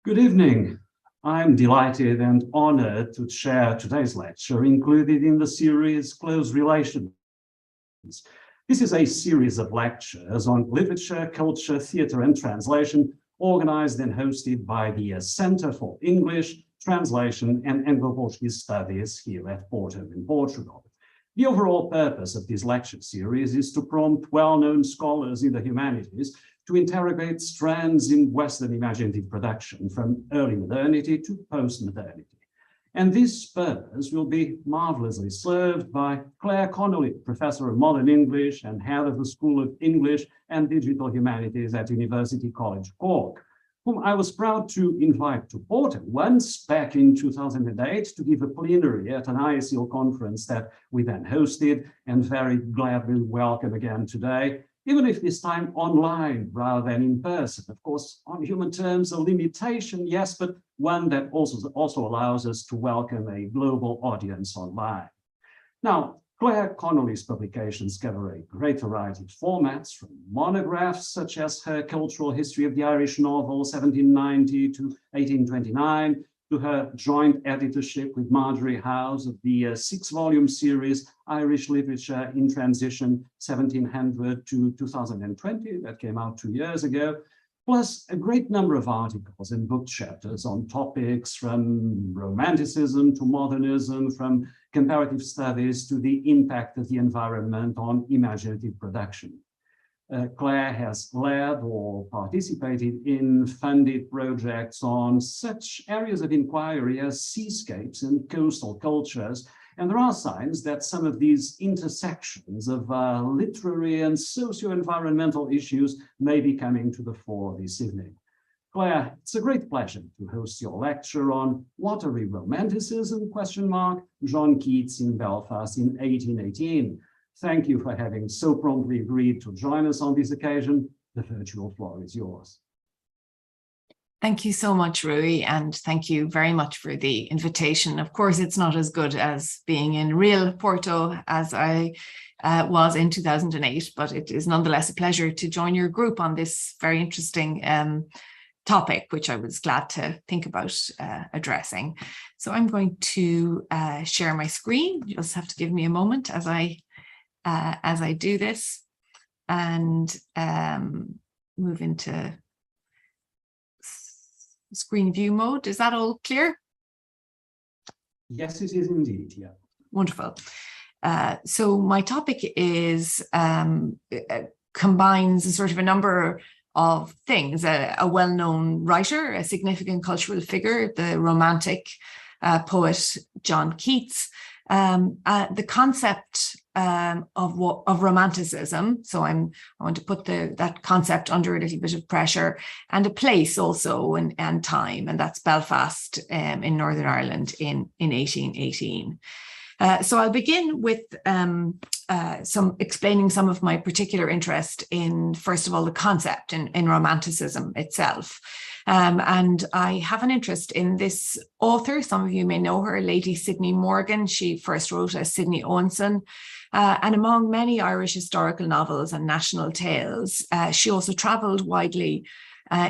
Good evening. I'm delighted and honored to chair today's lecture included in the series Close Relations. This is a series of lectures on literature, culture, theatre and translation, organized and hosted by the Centre for English, Translation and Anglo-Portuguese Studies here at Porto in Portugal. The overall purpose of this lecture series is to prompt well-known scholars in the humanities to interrogate strands in Western imaginative production from early modernity to post-modernity. And this purpose will be marvelously served by Claire Connolly, Professor of Modern English and Head of the School of English and Digital Humanities at University College Cork, whom I was proud to invite to Porto once back in 2008 to give a plenary at an ISL conference that we then hosted, and very gladly welcome again today, even if this time online rather than in person. Of course, on human terms, a limitation, yes, but one that also allows us to welcome a global audience online. Now, Claire Connolly's publications cover a great variety of formats, from monographs such as her Cultural History of the Irish Novel 1790 to 1829, to her joint editorship with Marjorie House of the 6-volume series Irish Literature in Transition 1700 to 2020 that came out 2 years ago, plus a great number of articles and book chapters on topics from Romanticism to modernism, from comparative studies to the impact of the environment on imaginative production. Claire has led or participated in funded projects on such areas of inquiry as seascapes and coastal cultures, and there are signs that some of these intersections of literary and socio-environmental issues may be coming to the fore this evening. Claire, it's a great pleasure to host your lecture on Watery Romanticism, John Keats in Belfast in 1818. Thank you for having so promptly agreed to join us on this occasion. The virtual floor is yours. Thank you so much, Rui, and thank you very much for the invitation. Of course, it's not as good as being in real Porto as I was in 2008, but it is nonetheless a pleasure to join your group on this very interesting topic, which I was glad to think about addressing. So I'm going to share my screen. You just have to give me a moment as I do this and move into screen view mode. Is that all clear? Yes, it is indeed, yeah. Wonderful. So my topic is combines a sort of a number of things: a well-known writer, a significant cultural figure, the Romantic poet John Keats, the concept of Romanticism. So I want to put that concept under a little bit of pressure, and a place also and time, and that's Belfast in Northern Ireland in 1818. So I'll begin with explaining some of my particular interest in, first of all, the concept in Romanticism itself. And I have an interest in this author. Some of you may know her, Lady Sydney Morgan. She first wrote as Sidney Owenson. And among many Irish historical novels and national tales, she also travelled widely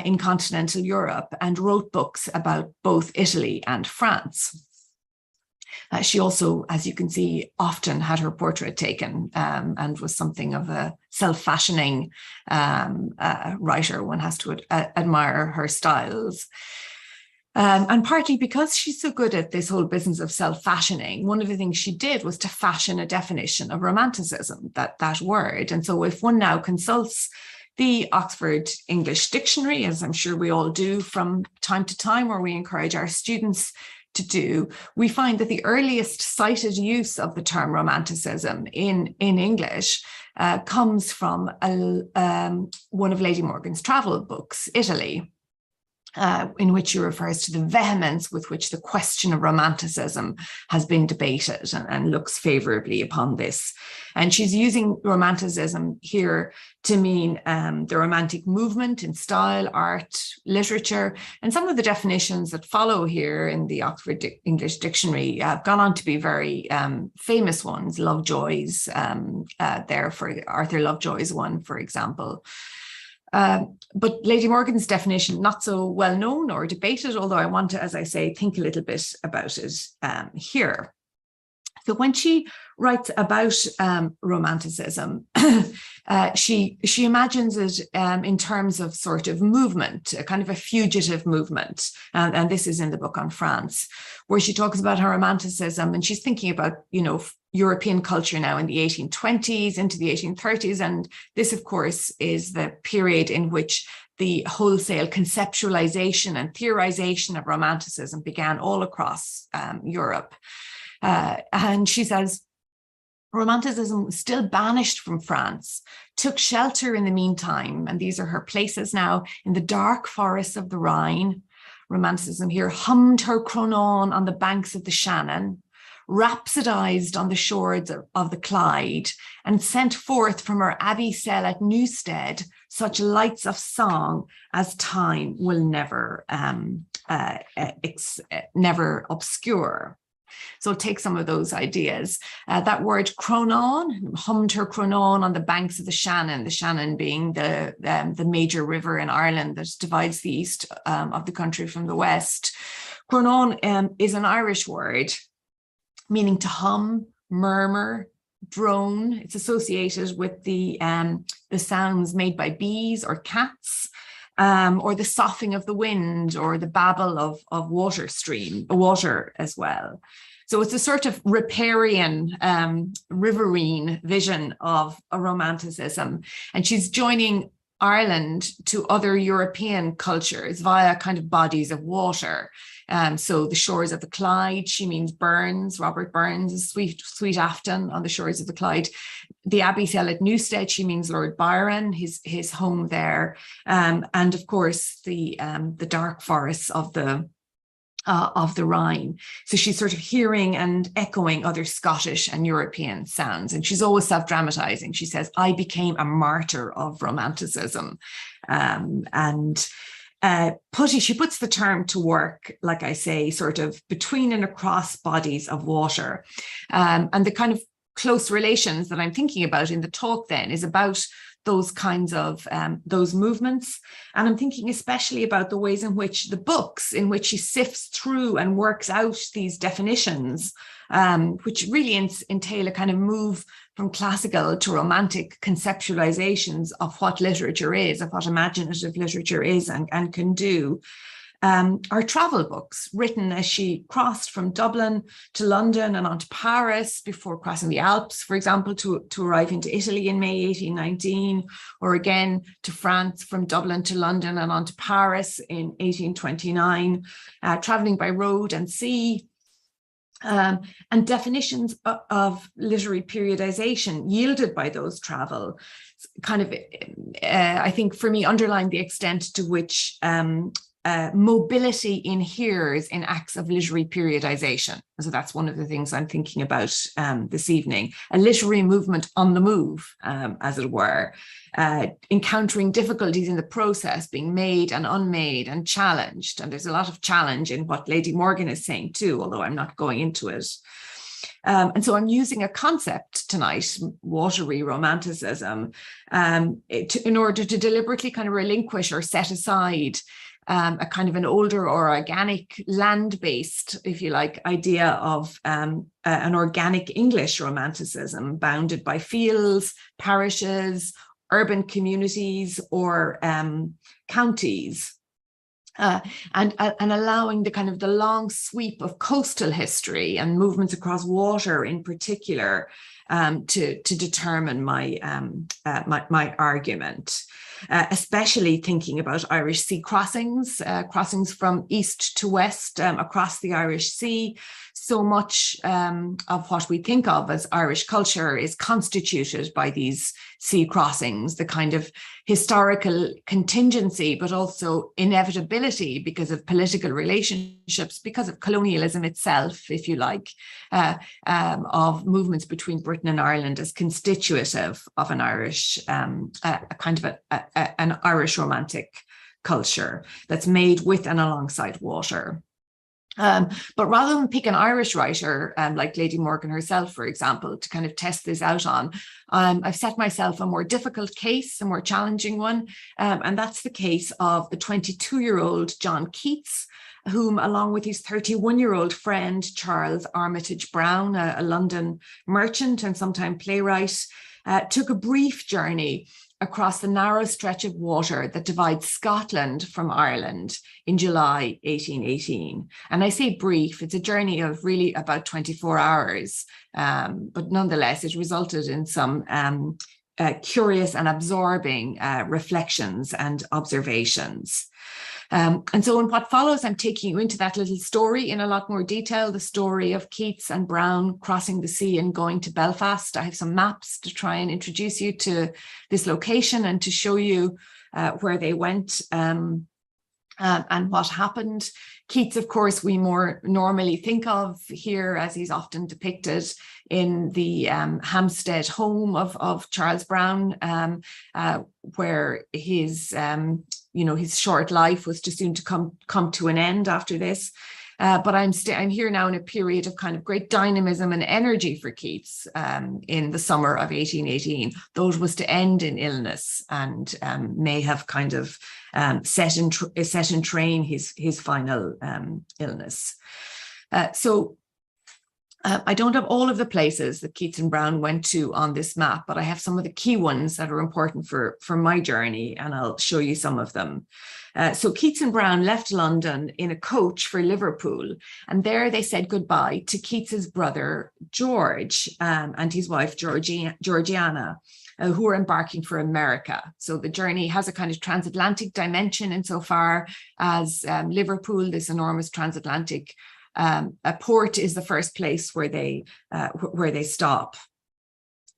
in continental Europe and wrote books about both Italy and France. She also, as you can see, often had her portrait taken and was something of a self-fashioning writer. One has to admire her styles. And partly because she's so good at this whole business of self-fashioning, one of the things she did was to fashion a definition of Romanticism, that word. And so if one now consults the Oxford English Dictionary, as I'm sure we all do from time to time, or we encourage our students to do, we find that the earliest cited use of the term Romanticism in English comes from one of Lady Morgan's travel books, Italy, in which she refers to the vehemence with which the question of Romanticism has been debated, and looks favourably upon this. And she's using Romanticism here to mean the Romantic movement in style, art, literature, and some of the definitions that follow here in the Oxford English Dictionary have gone on to be very famous ones. Lovejoy's there, for Arthur Lovejoy's one, for example. But Lady Morgan's definition, not so well known or debated, although I want to, as I say, think a little bit about it here. So when she writes about Romanticism, she imagines it in terms of sort of movement, a kind of a fugitive movement. And this is in the book on France, where she talks about her Romanticism, and she's thinking about, European culture now in the 1820s into the 1830s. And this, of course, is the period in which the wholesale conceptualization and theorization of Romanticism began all across Europe. And she says, Romanticism was still banished from France, took shelter in the meantime, and these are her places now, in the dark forests of the Rhine. Romanticism here hummed her cronan on the banks of the Shannon, rhapsodized on the shores of the Clyde, and sent forth from her abbey cell at Newstead such lights of song as time will never obscure. So take some of those ideas. That word cronan, hummed her cronan on the banks of the Shannon being the major river in Ireland that divides the east of the country from the west. Cronan is an Irish word meaning to hum, murmur, drone. It's associated with the sounds made by bees or cats, or the soughing of the wind, or the babble of water as well. So it's a sort of riparian, riverine vision of a Romanticism. And she's joining Ireland to other European cultures via kind of bodies of water. So the shores of the Clyde, she means Burns, Robert Burns' Sweet Afton on the shores of the Clyde. The Abbey Cell at Newstead, she means Lord Byron, his home there. And of course, the dark forests of the Rhine. So she's sort of hearing and echoing other Scottish and European sounds. And she's always self-dramatizing. She says, I became a martyr of Romanticism. She puts the term to work, like I say, sort of between and across bodies of water. And the kind of close relations that I'm thinking about in the talk then is about those kinds of those movements. And I'm thinking especially about the ways in which the books in which she sifts through and works out these definitions, which really entail a kind of move from classical to romantic conceptualizations of what literature is, of what imaginative literature is and can do. Are travel books written as she crossed from Dublin to London and on to Paris before crossing the Alps, for example, to arrive into Italy in May 1819, or again to France from Dublin to London and on to Paris in 1829, traveling by road and sea. And definitions of literary periodization yielded by those travel kind of, I think for me, underline the extent to which mobility inheres in acts of literary periodization. So that's one of the things I'm thinking about this evening, a literary movement on the move, as it were, encountering difficulties in the process, being made and unmade and challenged. And there's a lot of challenge in what Lady Morgan is saying too, although I'm not going into it. And so I'm using a concept tonight, watery romanticism, in order to deliberately kind of relinquish or set aside a kind of an older or organic land-based, if you like, idea of an organic English romanticism bounded by fields, parishes, urban communities, or counties. And allowing the kind of the long sweep of coastal history and movements across water in particular to determine my my argument, especially thinking about Irish sea crossings, crossings from east to west across the Irish Sea. So much of what we think of as Irish culture is constituted by these sea crossings, the kind of historical contingency, but also inevitability because of political relationships, because of colonialism itself, if you like, of movements between Britain and Ireland as constitutive of an Irish, a kind of an Irish romantic culture that's made with and alongside water. But rather than pick an Irish writer, like Lady Morgan herself, for example, to kind of test this out on, I've set myself a more difficult case, a more challenging one. And that's the case of the 22-year-old John Keats, whom, along with his 31-year-old friend, Charles Armitage Brown, a London merchant and sometime playwright, took a brief journey across the narrow stretch of water that divides Scotland from Ireland in July 1818. And I say brief, it's a journey of really about 24 hours, but nonetheless, it resulted in some curious and absorbing reflections and observations. And so in what follows, I'm taking you into that little story in a lot more detail, the story of Keats and Brown crossing the sea and going to Belfast. I have some maps to try and introduce you to this location and to show you where they went and what happened. Keats, of course, we more normally think of here as he's often depicted in the Hampstead home of Charles Brown, where his his short life was too soon to come to an end after this. But I'm here now in a period of kind of great dynamism and energy for Keats in the summer of 1818. Though it was to end in illness and may have kind of set in train his final illness. I don't have all of the places that Keats and Brown went to on this map, but I have some of the key ones that are important for my journey, and I'll show you some of them. So Keats and Brown left London in a coach for Liverpool, and there they said goodbye to Keats's brother, George, and his wife, Georgiana, who were embarking for America. So the journey has a kind of transatlantic dimension insofar as Liverpool, this enormous transatlantic a port, is the first place where they stop.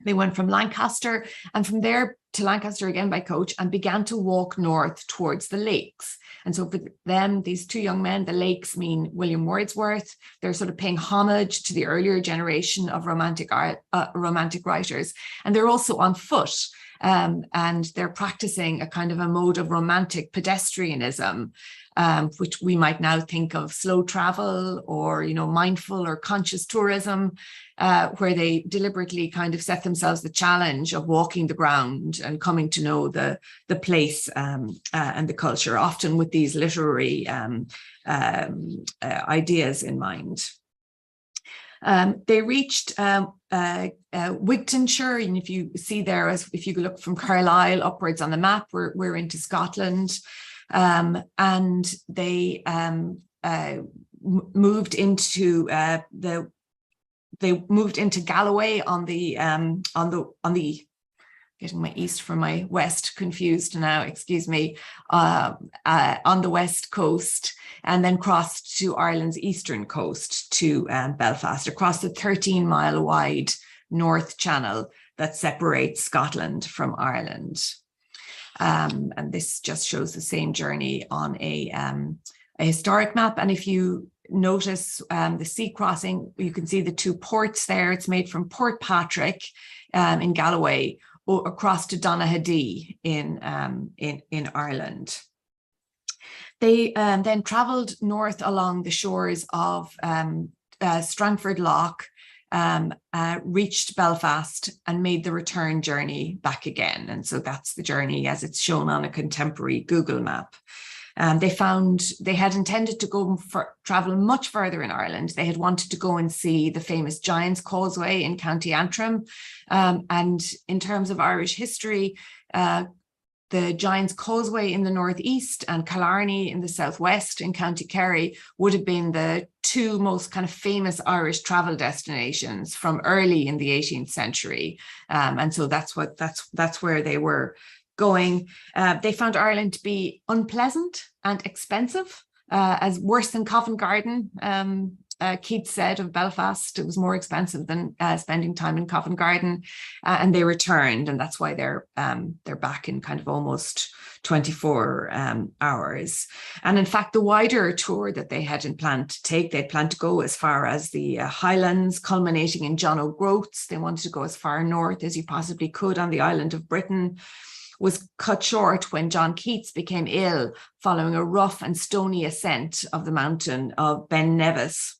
They went from Lancaster, and from there to Lancaster again by coach, and began to walk north towards the lakes. And so for them, these two young men, the lakes mean William Wordsworth. They're sort of paying homage to the earlier generation of romantic writers, and they're also on foot. And they're practicing a kind of a mode of romantic pedestrianism, which we might now think of slow travel or, mindful or conscious tourism, where they deliberately kind of set themselves the challenge of walking the ground and coming to know the place and the culture, often with these literary ideas in mind. They reached Wigtonshire, and if you see there, if you look from Carlisle upwards on the map, we're into Scotland, and they moved into Galloway on the getting my east from my west confused now, excuse me, on the west coast, and then crossed to Ireland's eastern coast to Belfast, across the 13-mile wide North Channel that separates Scotland from Ireland. And this just shows the same journey on a historic map. And if you notice the sea crossing, you can see the two ports there. It's made from Port Patrick in Galloway across to Donaghadee in Ireland. They then travelled north along the shores of Strangford Lough, reached Belfast and made the return journey back again. And so that's the journey as it's shown on a contemporary Google map. They had intended to travel much further in Ireland. They had wanted to go and see the famous Giant's Causeway in County Antrim. And in terms of Irish history, the Giant's Causeway in the northeast and Killarney in the southwest in County Kerry would have been the two most kind of famous Irish travel destinations from early in the 18th century. And so that's where they were going. They found Ireland to be unpleasant and expensive, as worse than Covent Garden. Keats said of Belfast, it was more expensive than spending time in Covent Garden, and they returned, and that's why they're back in kind of almost 24 hours. And in fact, the wider tour that they had planned to take, they'd planned to go as far as the Highlands, culminating in John O'Groats. They wanted to go as far north as you possibly could on the island of Britain. was cut short when John Keats became ill following a rough and stony ascent of the mountain of Ben Nevis.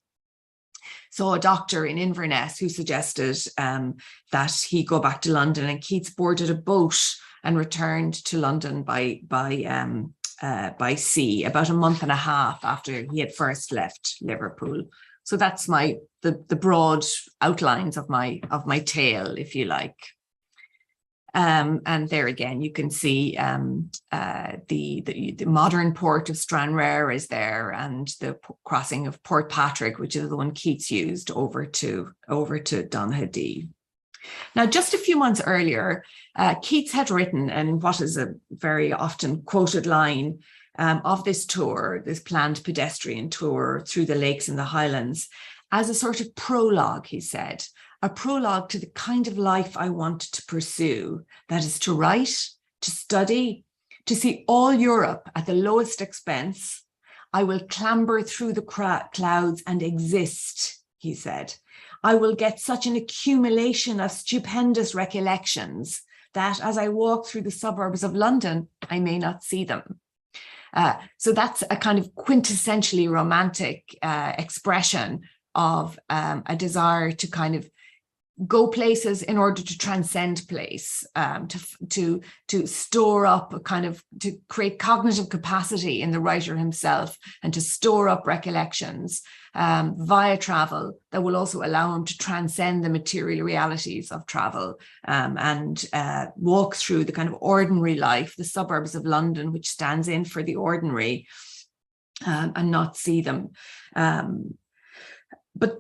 Saw a doctor in Inverness who suggested that he go back to London, and Keats boarded a boat and returned to London by sea about a month and a half after he had first left Liverpool. So that's the broad outlines of my tale, if you like. And there again, you can see the modern port of Stranraer is there, and the crossing of Port Patrick, which is the one Keats used over to Donaghadee. Now, just a few months earlier, Keats had written, and what is a very often quoted line of this tour, this planned pedestrian tour through the lakes and the Highlands, as a sort of prologue, he said, a prologue to the kind of life I want to pursue, that is to write, to study, to see all Europe at the lowest expense. I will clamber through the clouds and exist, he said. I will get such an accumulation of stupendous recollections that as I walk through the suburbs of London, I may not see them. So that's a kind of quintessentially romantic expression of a desire to kind of go places in order to transcend place, to store up a kind of, to create cognitive capacity in the writer himself, and to store up recollections via travel that will also allow him to transcend the material realities of travel, and walk through the kind of ordinary life, the suburbs of London, which stands in for the ordinary, and not see them. But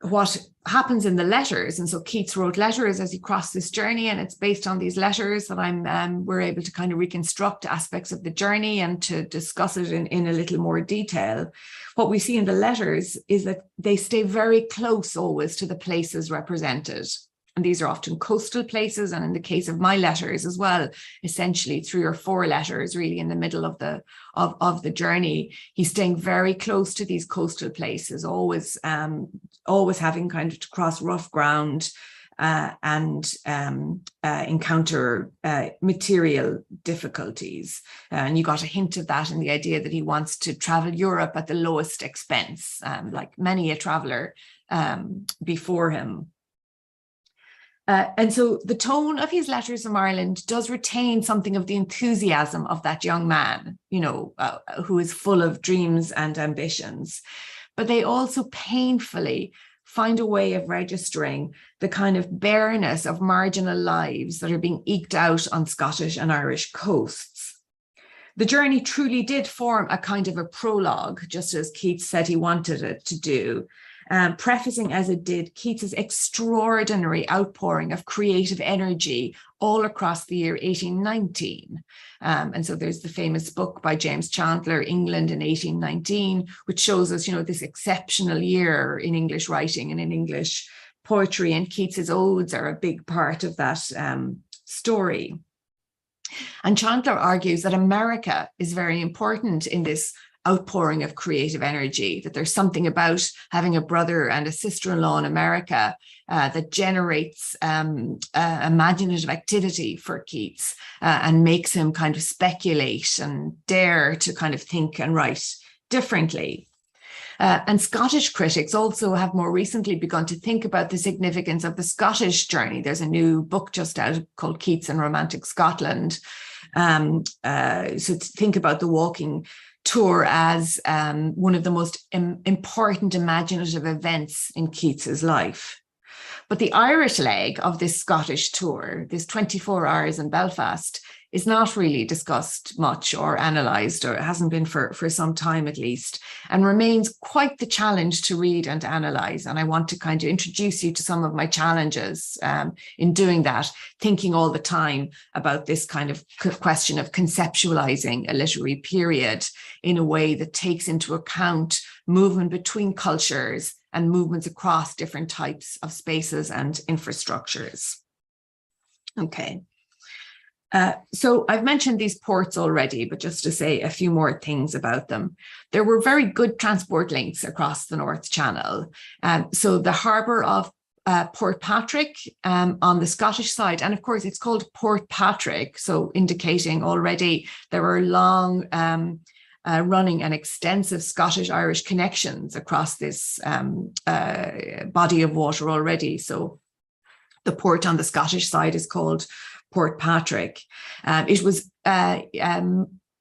what happens in the letters, and so Keats wrote letters as he crossed this journey, and it's based on these letters that we're able to kind of reconstruct aspects of the journey and to discuss it in a little more detail. What we see in the letters is that they stay very close always to the places represented. And these are often coastal places, and in the case of my letters as well, essentially 3 or 4 letters really in the middle of the journey. He's staying very close to these coastal places, always having kind of to cross rough ground and encounter material difficulties. And you got a hint of that in the idea that he wants to travel Europe at the lowest expense, like many a traveller before him. And so the tone of his letters from Ireland does retain something of the enthusiasm of that young man, who is full of dreams and ambitions. But they also painfully find a way of registering the kind of bareness of marginal lives that are being eked out on Scottish and Irish coasts. The journey truly did form a kind of a prologue, just as Keats said he wanted it to do. Prefacing as it did Keats's extraordinary outpouring of creative energy all across the year 1819. And so there's the famous book by James Chandler, England in 1819, which shows us, this exceptional year in English writing and in English poetry, and Keats's odes are a big part of that story. And Chandler argues that America is very important in this outpouring of creative energy, that there's something about having a brother and a sister-in-law in America that generates imaginative activity for Keats and makes him kind of speculate and dare to kind of think and write differently. And Scottish critics also have more recently begun to think about the significance of the Scottish journey. There's a new book just out called Keats and Romantic Scotland. So to think about the walking tour as one of the most important imaginative events in Keats's life. But the Irish leg of this Scottish tour, this 24 hours in Belfast, is not really discussed much or analysed, or it hasn't been for some time at least, and remains quite the challenge to read and analyse. And I want to kind of introduce you to some of my challenges in doing that, thinking all the time about this kind of question of conceptualising a literary period in a way that takes into account movement between cultures and movements across different types of spaces and infrastructures. Okay. So I've mentioned these ports already, but just to say a few more things about them. There were very good transport links across the North Channel. So the harbour of Port Patrick on the Scottish side. And of course, it's called Port Patrick, so indicating already there were long running and extensive Scottish-Irish connections across this body of water already. So the port on the Scottish side is called Port Patrick. It was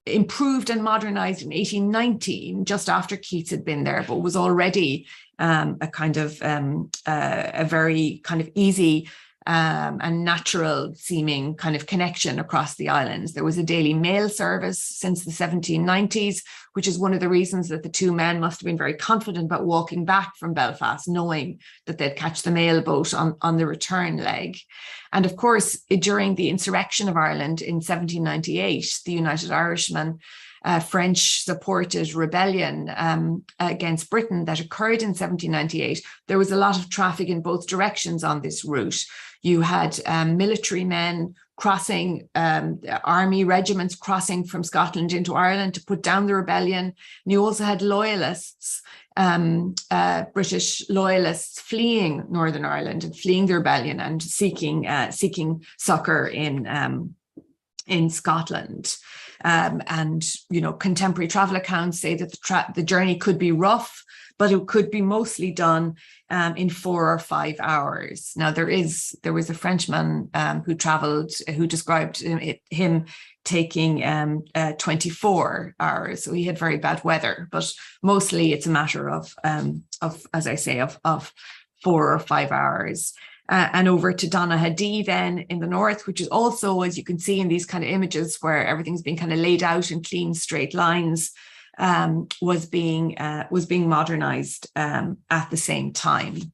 improved and modernized in 1819, just after Keats had been there, but was already a kind of a very kind of easy and natural seeming kind of connection across the islands. There was a daily mail service since the 1790s, which is one of the reasons that the two men must have been very confident about walking back from Belfast, knowing that they'd catch the mail boat on the return leg. And of course, during the insurrection of Ireland in 1798, the United Irishmen, French-supported rebellion against Britain that occurred in 1798, there was a lot of traffic in both directions on this route. You had military men crossing, army regiments crossing from Scotland into Ireland to put down the rebellion. And you also had loyalists, British loyalists fleeing Northern Ireland and fleeing the rebellion and seeking succor in Scotland. And, you know, contemporary travel accounts say that the journey could be rough, but it could be mostly done in 4 or 5 hours. Now, there was a Frenchman who traveled, who described him taking 24 hours. So he had very bad weather, but mostly it's a matter of as I say, of 4 or 5 hours. And over to Donaghadee then in the north, which is also, as you can see in these kind of images where everything's been kind of laid out in clean straight lines, was being modernized at the same time.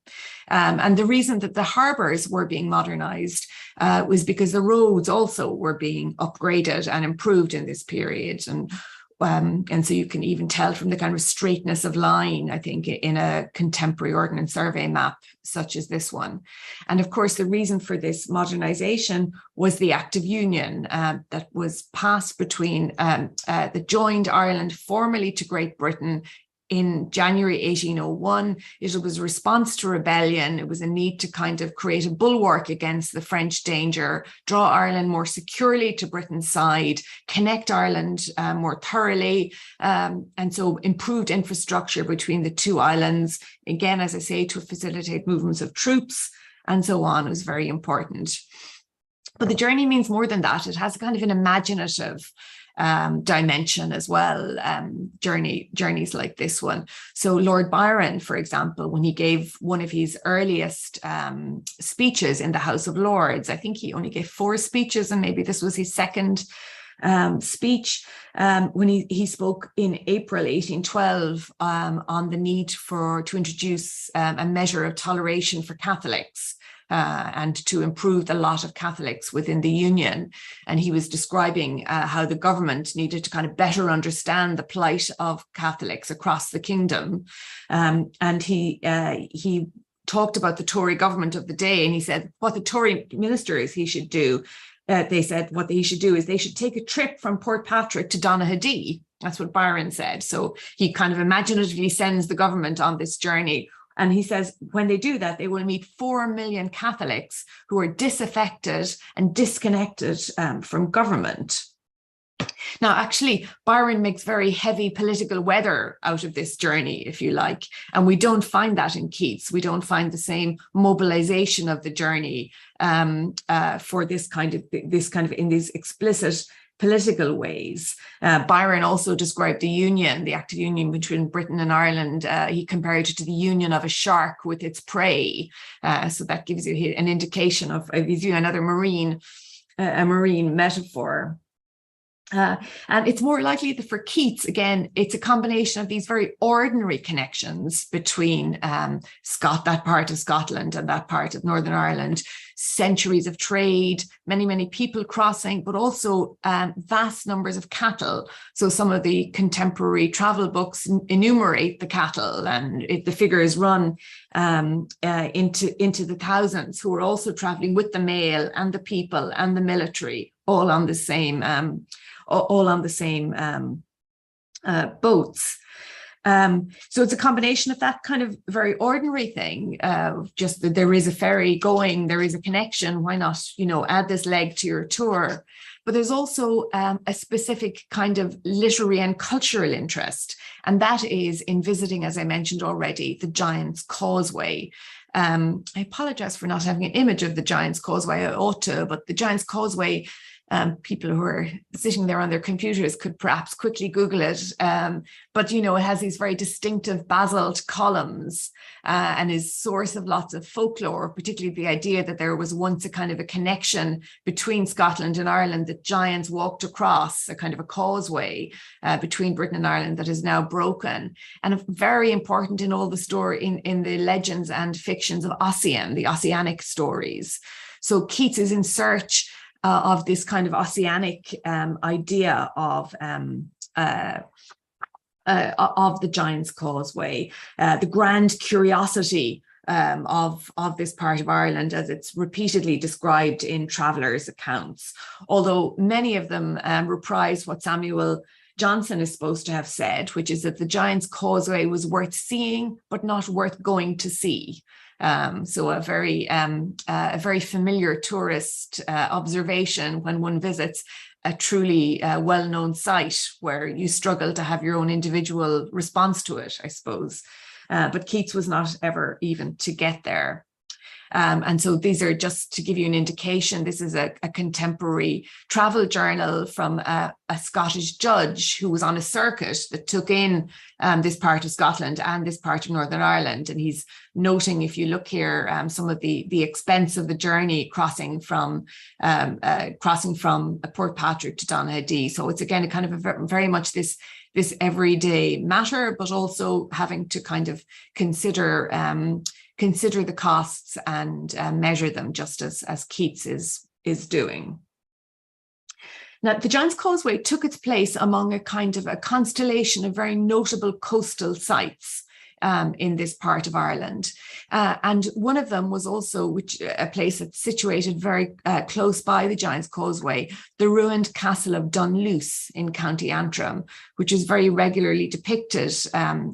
And the reason that the harbors were being modernized was because the roads also were being upgraded and improved in this period. And so you can even tell from the kind of straightness of line, I think, in a contemporary Ordnance Survey map such as this one. And of course, the reason for this modernization was the Act of Union that was passed between, that joined Ireland formally to Great Britain in January 1801. It was a response to rebellion. It was a need to kind of create a bulwark against the French danger, draw Ireland more securely to Britain's side, connect Ireland more thoroughly, and so improved infrastructure between the two islands, again, as I say, to facilitate movements of troops and so on. It was very important. But the journey means more than that. It has a kind of an imaginative dimension as well, journeys like this one. So Lord Byron, for example, when he gave one of his earliest speeches in the House of Lords, I think he only gave 4 speeches, and maybe this was his second speech, when he spoke in April 1812 on the need to introduce a measure of toleration for Catholics. And to improve the lot of Catholics within the Union. And he was describing how the government needed to kind of better understand the plight of Catholics across the kingdom. And he talked about the Tory government of the day, and he said what the Tory ministers he should do. They said what he should do is they should take a trip from Port Patrick to Donaghadee. That's what Byron said. So he kind of imaginatively sends the government on this journey. And he says, when they do that, they will meet 4 million Catholics who are disaffected and disconnected from government. Now, actually, Byron makes very heavy political weather out of this journey, if you like. And we don't find that in Keats. We don't find the same mobilization of the journey for this kind of in these explicit political ways. Byron also described the union, the Act of Union between Britain and Ireland. He compared it to the union of a shark with its prey. So that gives you an indication of another marine metaphor. And it's more likely that for Keats, again, it's a combination of these very ordinary connections between that part of Scotland and that part of Northern Ireland, centuries of trade, many people crossing, but also vast numbers of cattle. So some of the contemporary travel books enumerate the cattle, and the figures run into the thousands who are also traveling with the mail and the people and the military, all on the same boats. So it's a combination of that kind of very ordinary thing, just that there is a ferry going, there is a connection, why not, add this leg to your tour? But there's also a specific kind of literary and cultural interest, and that is in visiting, as I mentioned already, the Giant's Causeway. I apologize for not having an image of the Giant's Causeway. I ought to, but the Giant's Causeway, people who are sitting there on their computers could perhaps quickly Google it. But, it has these very distinctive basalt columns and is source of lots of folklore, particularly the idea that there was once a kind of a connection between Scotland and Ireland, that giants walked across a kind of a causeway between Britain and Ireland that is now broken. And very important in all the story, in the legends and fictions of Ossian, the Ossianic stories. So Keats is in search of this kind of Ossianic idea of the Giant's Causeway, the grand curiosity of this part of Ireland, as it's repeatedly described in travellers' accounts, although many of them reprise what Samuel Johnson is supposed to have said, which is that the Giant's Causeway was worth seeing, but not worth going to see. So a very familiar tourist observation when one visits a truly well-known site where you struggle to have your own individual response to it, I suppose. But Keats was not ever even to get there. And so these are just to give you an indication. This is a contemporary travel journal from a Scottish judge who was on a circuit that took in this part of Scotland and this part of Northern Ireland. And he's noting, if you look here, some of the expense of the journey crossing from Portpatrick to Donaghadee. So it's again a kind of very much this everyday matter, but also having to kind of consider the costs and measure them, just as Keats is doing. Now, the Giant's Causeway took its place among a kind of a constellation of very notable coastal sites in this part of Ireland. And one of them was also a place that's situated very close by the Giant's Causeway, the ruined castle of Dunluce in County Antrim, which is very regularly depicted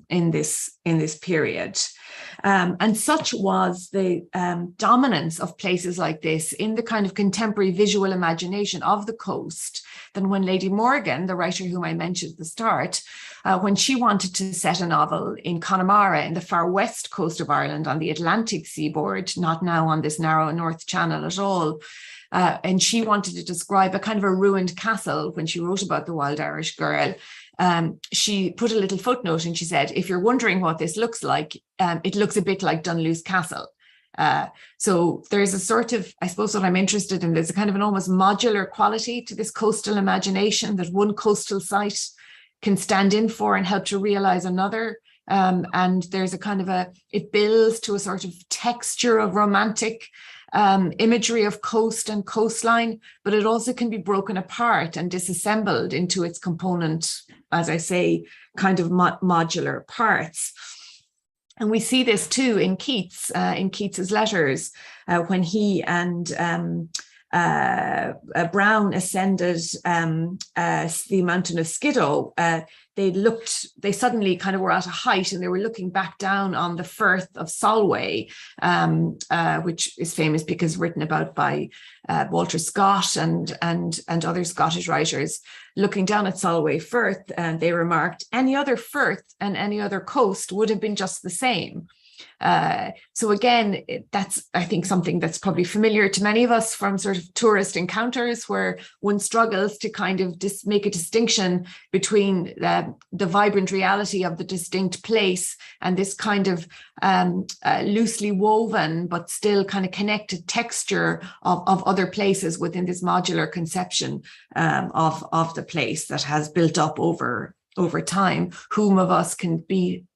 in this period. And such was the dominance of places like this in the kind of contemporary visual imagination of the coast, that when Lady Morgan, the writer whom I mentioned at the start, when she wanted to set a novel in Connemara in the far west coast of Ireland on the Atlantic seaboard, not now on this narrow North Channel at all, and she wanted to describe a kind of a ruined castle when she wrote about the Wild Irish Girl, she put a little footnote and she said, if you're wondering what this looks like, it looks a bit like Dunluce Castle. So there's a sort of, I suppose what I'm interested in, there's a kind of an almost modular quality to this coastal imagination, that one coastal site can stand in for and help to realize another. And there's a kind of it builds to a sort of texture of romantic imagery of coast and coastline, but it also can be broken apart and disassembled into its component, as I say, kind of modular parts. And we see this too in Keats's letters, when he and Brown ascended the mountain of Skiddaw. They suddenly kind of were at a height and they were looking back down on the Firth of Solway, which is famous because written about by Walter Scott and other Scottish writers. Looking down at Solway Firth, they remarked, any other firth and any other coast would have been just the same. So again, that's, I think, something that's probably familiar to many of us from sort of tourist encounters, where one struggles to kind of make a distinction between the vibrant reality of the distinct place and this kind of loosely woven but still kind of connected texture of other places within this modular conception of the place that has built up over time. Whom of us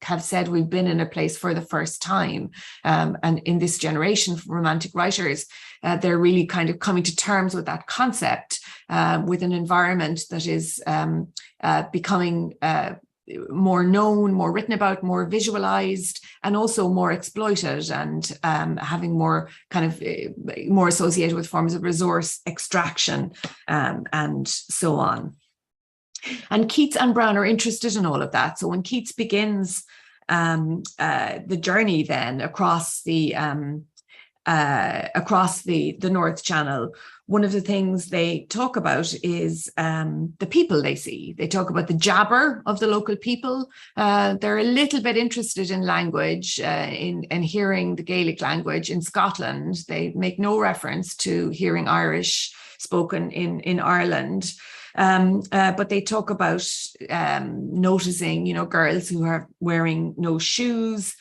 have said we've been in a place for the first time? And in this generation of romantic writers, they're really kind of coming to terms with that concept, with an environment that is becoming more known, more written about, more visualized, and also more exploited, and having more kind of more associated with forms of resource extraction, and so on. And Keats and Browne are interested in all of that. So when Keats begins the journey then across the North Channel, one of the things they talk about is the people they see. They talk about the jabber of the local people. They're a little bit interested in language, in hearing the Gaelic language in Scotland. They make no reference to hearing Irish spoken in Ireland. But they talk about noticing, girls who are wearing no shoes,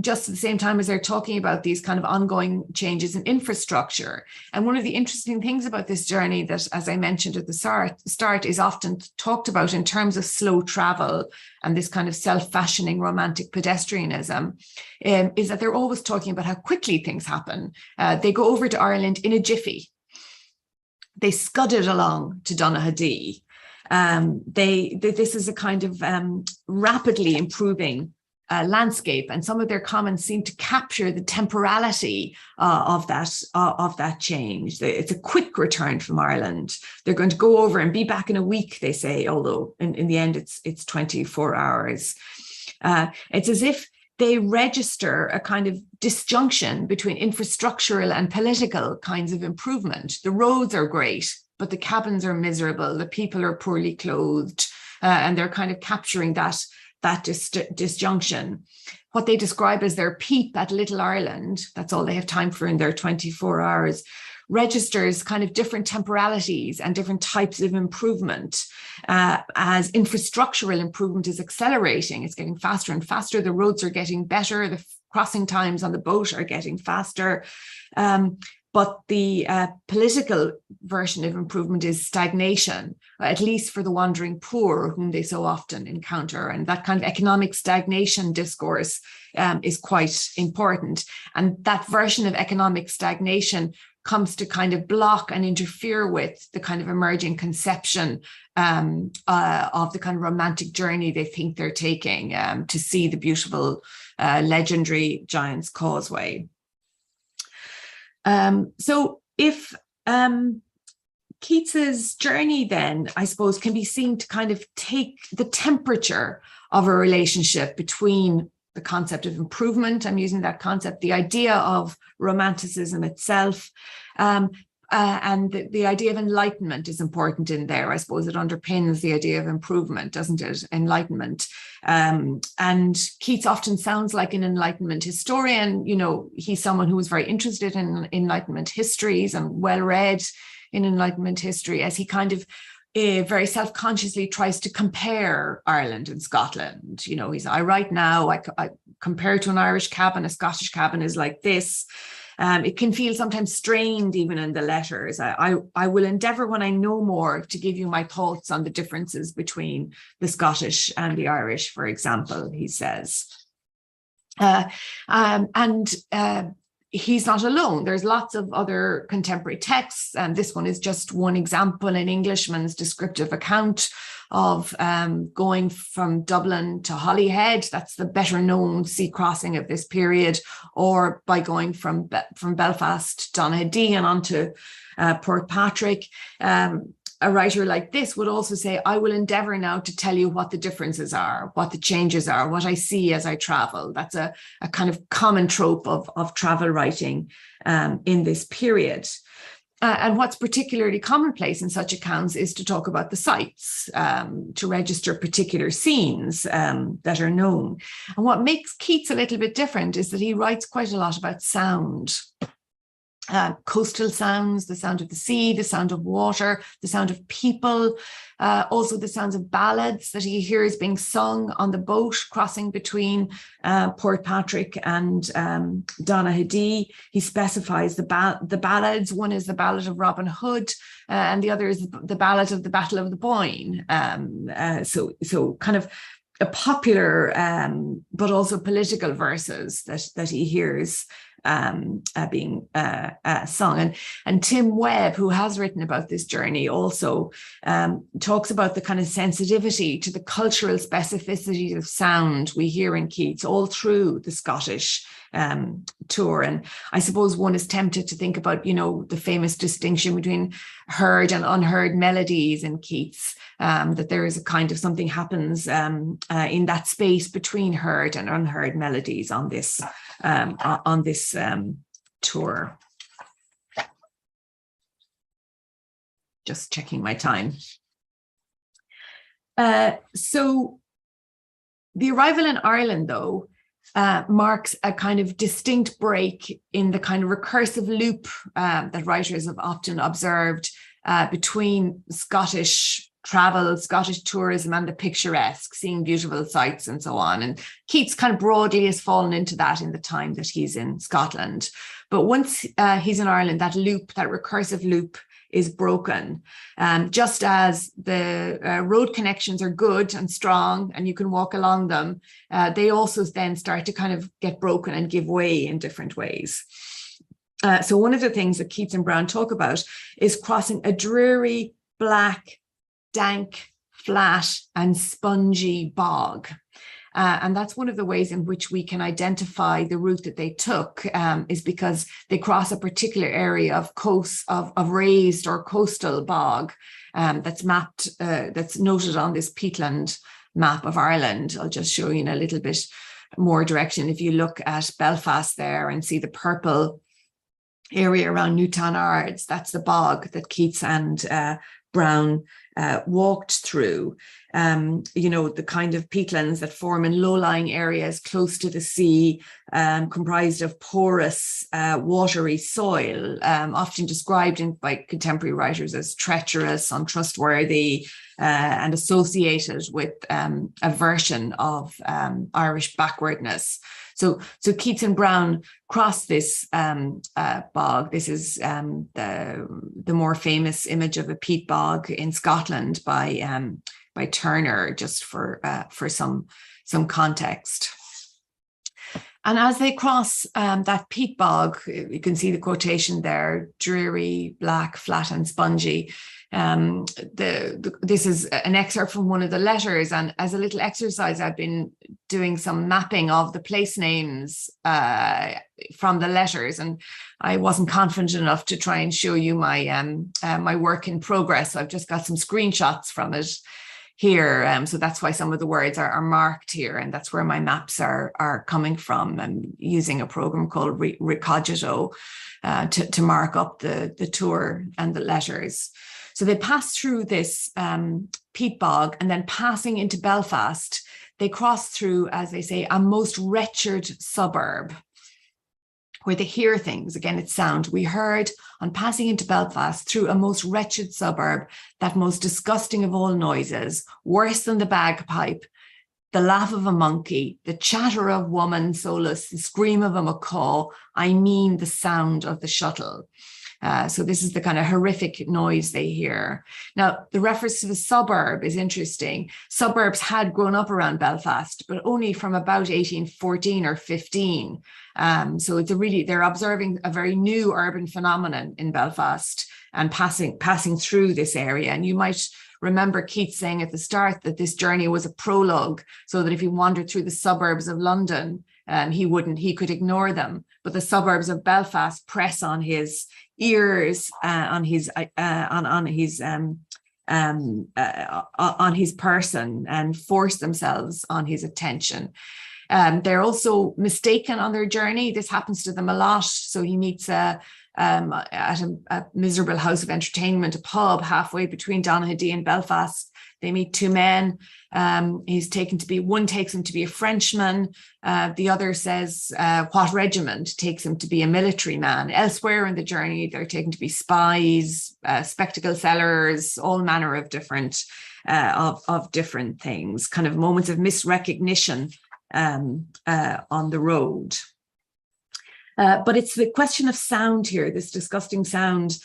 just at the same time as they're talking about these kind of ongoing changes in infrastructure. And one of the interesting things about this journey that, as I mentioned at the start, is often talked about in terms of slow travel and this kind of self-fashioning romantic pedestrianism, is that they're always talking about how quickly things happen. They go over to Ireland in a jiffy. They scudded along to Donaghadee. This is a kind of rapidly improving landscape, and some of their comments seem to capture the temporality of that change. It's a quick return from Ireland. They're going to go over and be back in a week, they say, although in the end it's 24 hours. It's as if they register a kind of disjunction between infrastructural and political kinds of improvement. The roads are great, but the cabins are miserable. The people are poorly clothed, and they're kind of capturing that disjunction. What they describe as their peep at Little Ireland, that's all they have time for in their 24 hours, registers kind of different temporalities and different types of improvement. As infrastructural improvement is accelerating, it's getting faster and faster. The roads are getting better. The crossing times on the boat are getting faster. But the political version of improvement is stagnation, at least for the wandering poor, whom they so often encounter. And that kind of economic stagnation discourse is quite important. And that version of economic stagnation comes to kind of block and interfere with the kind of emerging conception of the kind of romantic journey they think they're taking to see the beautiful, legendary Giant's Causeway. So if Keats's journey then, I suppose, can be seen to kind of take the temperature of a relationship between the concept of improvement, I'm using that concept, the idea of romanticism itself, and the idea of enlightenment is important in there. I suppose it underpins the idea of improvement, doesn't it? Enlightenment. And Keats often sounds like an Enlightenment historian. He's someone who was very interested in Enlightenment histories and well-read in Enlightenment history, as he kind of very self-consciously tries to compare Ireland and Scotland. I write now, I compare to an Irish cabin, a Scottish cabin is like this. It can feel sometimes strained even in the letters. I will endeavour when I know more to give you my thoughts on the differences between the Scottish and the Irish, for example, he says. He's not alone. There's lots of other contemporary texts, and this one is just one example, an Englishman's descriptive account of going from Dublin to Holyhead. That's the better known sea crossing of this period, or by going from Belfast to Donaghadee and on to Portpatrick. A writer like this would also say, I will endeavour now to tell you what the differences are, what the changes are, what I see as I travel. That's a kind of common trope of travel writing in this period. And what's particularly commonplace in such accounts is to talk about the sights, to register particular scenes that are known. And what makes Keats a little bit different is that he writes quite a lot about sound. Coastal sounds, the sound of the sea, the sound of water, the sound of people, also the sounds of ballads that he hears being sung on the boat crossing between Portpatrick and Donaghadee. He specifies the ballads. One is the Ballad of Robin Hood, and the other is the Ballad of the Battle of the Boyne. So kind of a popular but also political verses that he hears being sung. And Tim Webb, who has written about this journey, also talks about the kind of sensitivity to the cultural specificities of sound we hear in Keats all through the Scottish tour. And I suppose one is tempted to think about, you know, the famous distinction between heard and unheard melodies in Keats, that there is a kind of something happens in that space between heard and unheard melodies on this tour. Just checking my time. So the arrival in Ireland, though, marks a kind of distinct break in the kind of recursive loop that writers have often observed between Scottish travel, Scottish tourism, and the picturesque, seeing beautiful sights and so on. And Keats kind of broadly has fallen into that in the time that he's in Scotland. But once he's in Ireland, that loop, that recursive loop, is broken. Just as the road connections are good and strong and you can walk along them, they also then start to kind of get broken and give way in different ways. So one of the things that Keats and Browne talk about is crossing a dreary, black, dank, flat and spongy bog. And that's one of the ways in which we can identify the route that they took, is because they cross a particular area of coast, of raised or coastal bog that's mapped, that's noted on this peatland map of Ireland. I'll just show you in a little bit more direction. If you look at Belfast there and see the purple area around Newtownards, that's the bog that Keats and Browne walked through. You know, the kind of peatlands that form in low-lying areas close to the sea, comprised of porous, watery soil, often described by contemporary writers as treacherous, untrustworthy, and associated with a version of Irish backwardness. So Keats and Browne cross this bog. This is the more famous image of a peat bog in Scotland by Turner, just for some context. And as they cross that peat bog, you can see the quotation there: dreary, black, flat and spongy. This is an excerpt from one of the letters, and as a little exercise, I've been doing some mapping of the place names from the letters, and I wasn't confident enough to try and show you my my work in progress. So I've just got some screenshots from it here, so that's why some of the words are marked here, and that's where my maps are coming from. I'm using a program called Recogito to mark up the tour and the letters. So they pass through this peat bog, and then passing into Belfast, they cross through, as they say, a most wretched suburb, where they hear things. Again, it's sound. We heard on passing into Belfast through a most wretched suburb, that most disgusting of all noises, worse than the bagpipe, the laugh of a monkey, the chatter of woman solus, the scream of a macaw, I mean the sound of the shuttle. So this is the kind of horrific noise they hear. Now, the reference to the suburb is interesting. Suburbs had grown up around Belfast, but only from about 1814 or 15. So it's they're observing a very new urban phenomenon in Belfast and passing through this area. And you might remember Keats saying at the start that this journey was a prologue, so that if he wandered through the suburbs of London, he could ignore them. But the suburbs of Belfast press on his ears, on his person, and force themselves on his attention. They're also mistaken on their journey. This happens to them a lot. So he meets at a miserable house of entertainment, a pub halfway between Donaghadee and Belfast. They meet two men. One takes him to be a Frenchman. The other says what regiment, takes him to be a military man. Elsewhere in the journey, they're taken to be spies, spectacle sellers, all manner of different things, kind of moments of misrecognition on the road. But it's the question of sound here, this disgusting sound,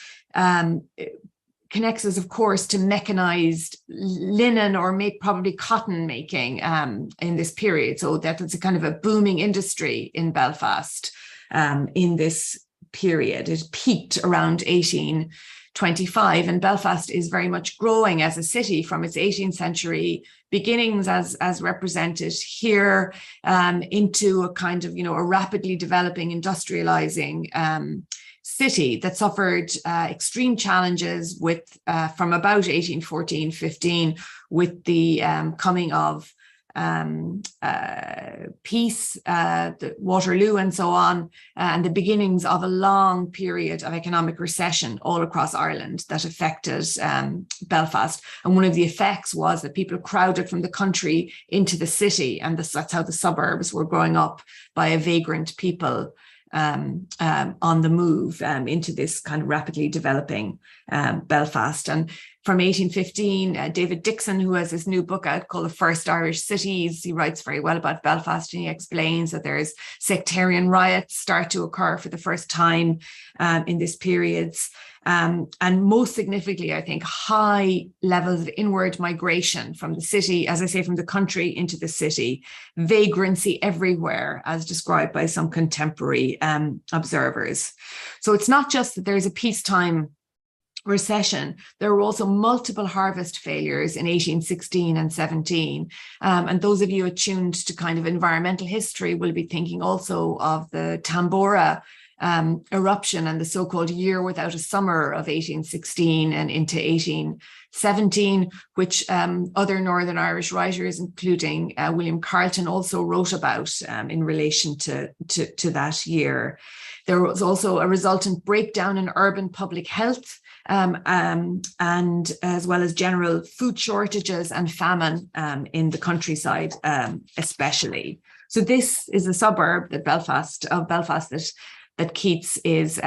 connects us, of course, to mechanized linen or probably cotton making in this period. So that it's a kind of a booming industry in Belfast in this period. It peaked around 1820 1825, and Belfast is very much growing as a city from its 18th century beginnings as represented here into a kind of, a rapidly developing, industrializing city that suffered extreme challenges with from about 1814-15 with the coming of peace, the Waterloo and so on, and the beginnings of a long period of economic recession all across Ireland that affected Belfast. And one of the effects was that people crowded from the country into the city, and that's how the suburbs were growing up by a vagrant people on the move into this kind of rapidly developing Belfast. And from 1815, David Dixon, who has this new book out called The First Irish Cities, he writes very well about Belfast, and he explains that there's sectarian riots start to occur for the first time in this period. And most significantly, I think, high levels of inward migration from the city, as I say, from the country into the city, vagrancy everywhere, as described by some contemporary observers. So it's not just that there's a peacetime recession. There were also multiple harvest failures in 1816 and 17. And those of you attuned to kind of environmental history will be thinking also of the Tambora eruption and the so-called year without a summer of 1816 and into 1817, which other Northern Irish writers, including William Carleton, also wrote about in relation to that year. There was also a resultant breakdown in urban public health, and as well as general food shortages and famine in the countryside, especially. So this is a suburb that Keats is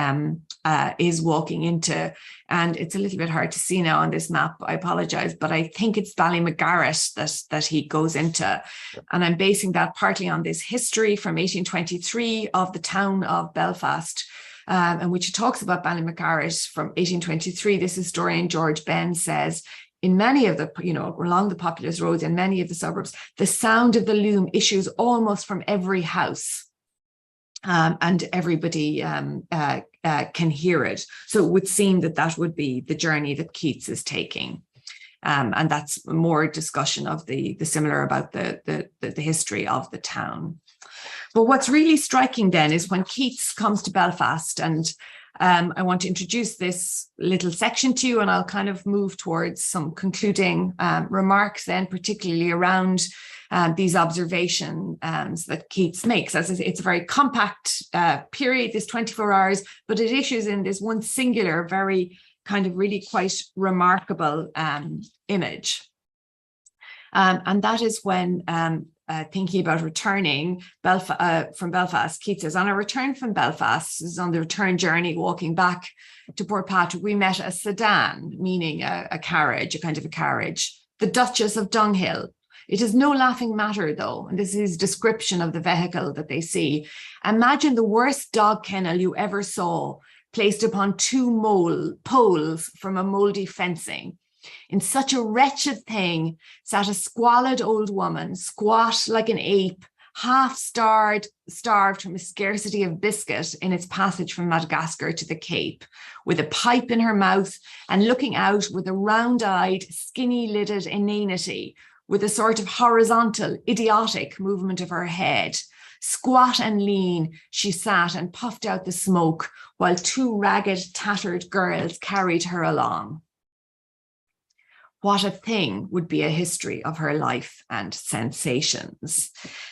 walking into, and it's a little bit hard to see now on this map. I apologize, but I think it's Ballymagarret that he goes into, and I'm basing that partly on this history from 1823 of the town of Belfast, and which talks about Ballymagarret from 1823. This historian George Benn says, in many of the, along the populous roads in many of the suburbs, the sound of the loom issues almost from every house. And everybody can hear it. So it would seem that would be the journey that Keats is taking. And that's more discussion of the similar about the history of the town. But what's really striking then is when Keats comes to Belfast, and I want to introduce this little section to you, and I'll kind of move towards some concluding remarks then, particularly around these observations that Keats makes. As I say, it's a very compact period, this 24 hours, but it issues in this one singular, very kind of really quite remarkable image. And that is when thinking about returning from Belfast, Keats says, on our return from Belfast, this is on the return journey, walking back to Portpatrick, we met a sedan, meaning a carriage, a kind of a carriage, the Duchess of Dunghill. It is no laughing matter, though, and this is his description of the vehicle that they see. Imagine the worst dog kennel you ever saw, placed upon two poles from a mouldy fencing. In such a wretched thing sat a squalid old woman, squat like an ape, half starved from a scarcity of biscuit in its passage from Madagascar to the Cape, with a pipe in her mouth and looking out with a round-eyed, skinny-lidded inanity, with a sort of horizontal, idiotic movement of her head. Squat and lean, she sat and puffed out the smoke, while two ragged, tattered girls carried her along. What a thing would be a history of her life and sensations.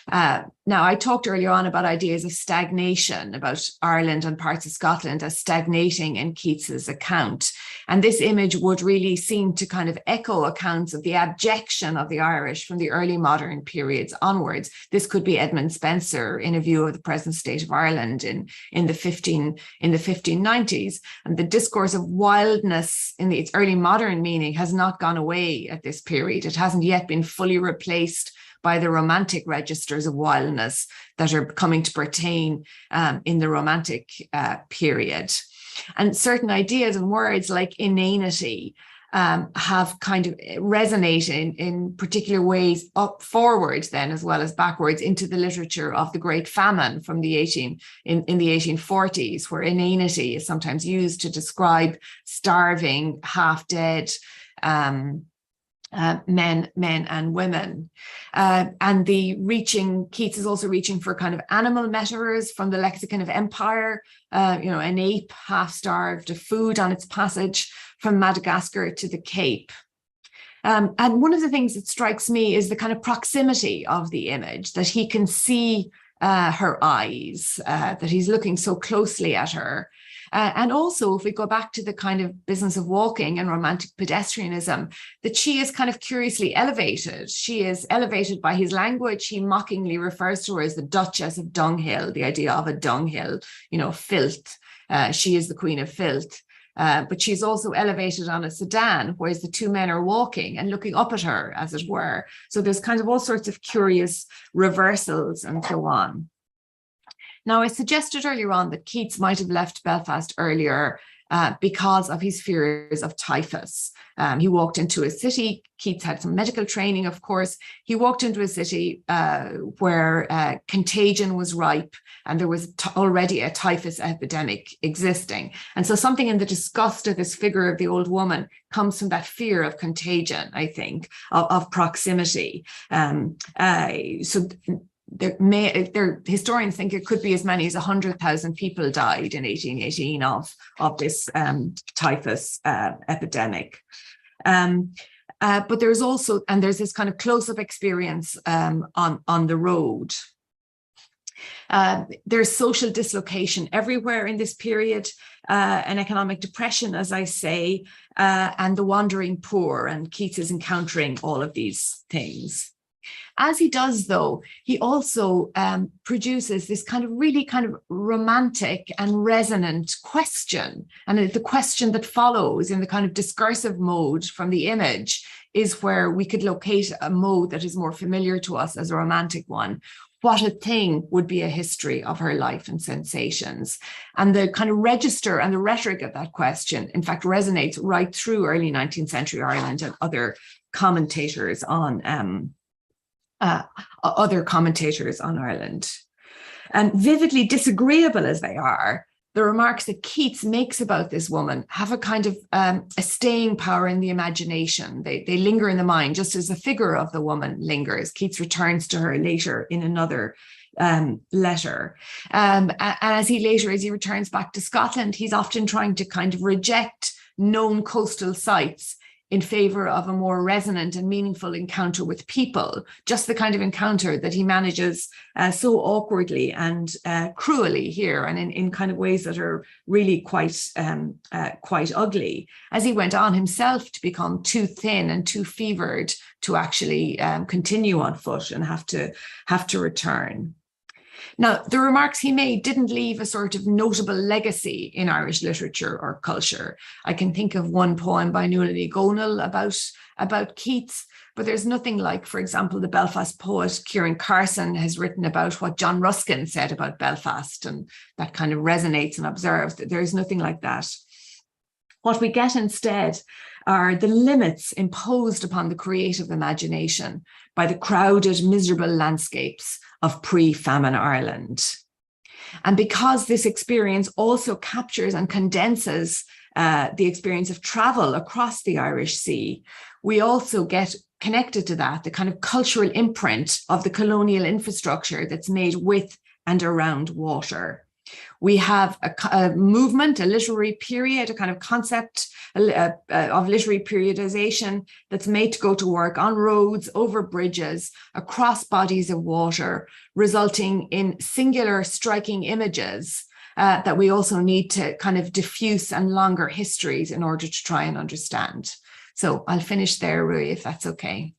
Now, I talked earlier on about ideas of stagnation, about Ireland and parts of Scotland as stagnating in Keats's account. And this image would really seem to kind of echo accounts of the abjection of the Irish from the early modern periods onwards. This could be Edmund Spenser in a view of the present state of Ireland in the 1590s. And the discourse of wildness in its early modern meaning has not gone away at this period. It hasn't yet been fully replaced by the romantic registers of wildness that are coming to pertain in the romantic period. And certain ideas and words like inanity have kind of resonate in particular ways up forwards then as well as backwards into the literature of the Great Famine from the 1840s, where inanity is sometimes used to describe starving, half-dead men and women. And Keats is also reaching for kind of animal metaphors from the lexicon of empire, an ape half-starved of food on its passage from Madagascar to the Cape. And one of the things that strikes me is the kind of proximity of the image, that he can see her eyes, that he's looking so closely at her. And also, if we go back to the kind of business of walking and romantic pedestrianism, that she is kind of curiously elevated. She is elevated by his language. He mockingly refers to her as the Duchess of Dunghill, the idea of a dunghill, filth. She is the queen of filth. But she's also elevated on a sedan, whereas the two men are walking and looking up at her, as it were. So there's kind of all sorts of curious reversals and so on. Now, I suggested earlier on that Keats might have left Belfast earlier because of his fears of typhus. He walked into a city. Keats had some medical training, of course. He walked into a city where contagion was ripe, and there was already a typhus epidemic existing. And so something in the disgust of this figure of the old woman comes from that fear of contagion, I think, of proximity. Historians think it could be as many as 100,000 people died in 1818 of this typhus epidemic. But there's this kind of close-up experience on the road. There's social dislocation everywhere in this period, an economic depression, as I say, and the wandering poor, and Keats is encountering all of these things. As he does, though, he also produces this kind of really kind of romantic and resonant question. And the question that follows in the kind of discursive mode from the image is where we could locate a mode that is more familiar to us as a romantic one. What a thing would be a history of her life and sensations. And the kind of register and the rhetoric of that question, in fact, resonates right through early 19th century Ireland and other commentators on Ireland. And vividly disagreeable as they are, the remarks that Keats makes about this woman have a kind of a staying power in the imagination. They linger in the mind, just as the figure of the woman lingers. Keats returns to her later in another letter. And as he returns back to Scotland, he's often trying to kind of reject known coastal sites in favor of a more resonant and meaningful encounter with people, just the kind of encounter that he manages so awkwardly and cruelly here, and in kind of ways that are really quite ugly, as he went on himself to become too thin and too fevered to actually continue on foot and have to return. Now, the remarks he made didn't leave a sort of notable legacy in Irish literature or culture. I can think of one poem by Nuala Gonal about Keats, but there's nothing like, for example, the Belfast poet Kieran Carson has written about what John Ruskin said about Belfast, and that kind of resonates and observes that there is nothing like that. What we get instead are the limits imposed upon the creative imagination by the crowded, miserable landscapes of pre-famine Ireland. And because this experience also captures and condenses the experience of travel across the Irish Sea, we also get connected to that, the kind of cultural imprint of the colonial infrastructure that's made with and around water. We have a movement, a literary period, a kind of concept of literary periodization that's made to go to work on roads, over bridges, across bodies of water, resulting in singular striking images that we also need to kind of diffuse and longer histories in order to try and understand. So I'll finish there, Rui, if that's okay.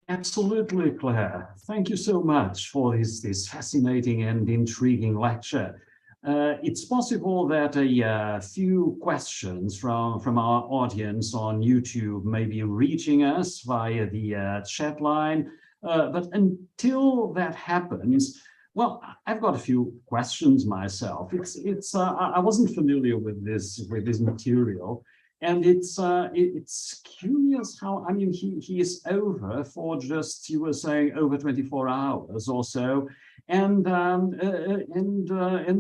Absolutely, Claire. Thank you so much for this fascinating and intriguing lecture. It's possible that a few questions from our audience on YouTube may be reaching us via the chat line, but until that happens, Well, I've got a few questions myself. I wasn't familiar with this material, and it's curious how, I mean, he is over for just, you were saying, over 24 hours or so, and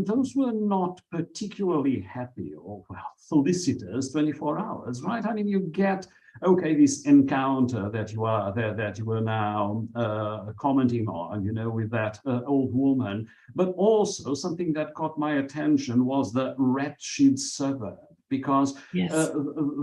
those were not particularly happy or, well, felicitous 24 hours, right? I mean, you get, okay, this encounter that you were now commenting on, you know, with that old woman, but also something that caught my attention was the wretched suburb, because Yes.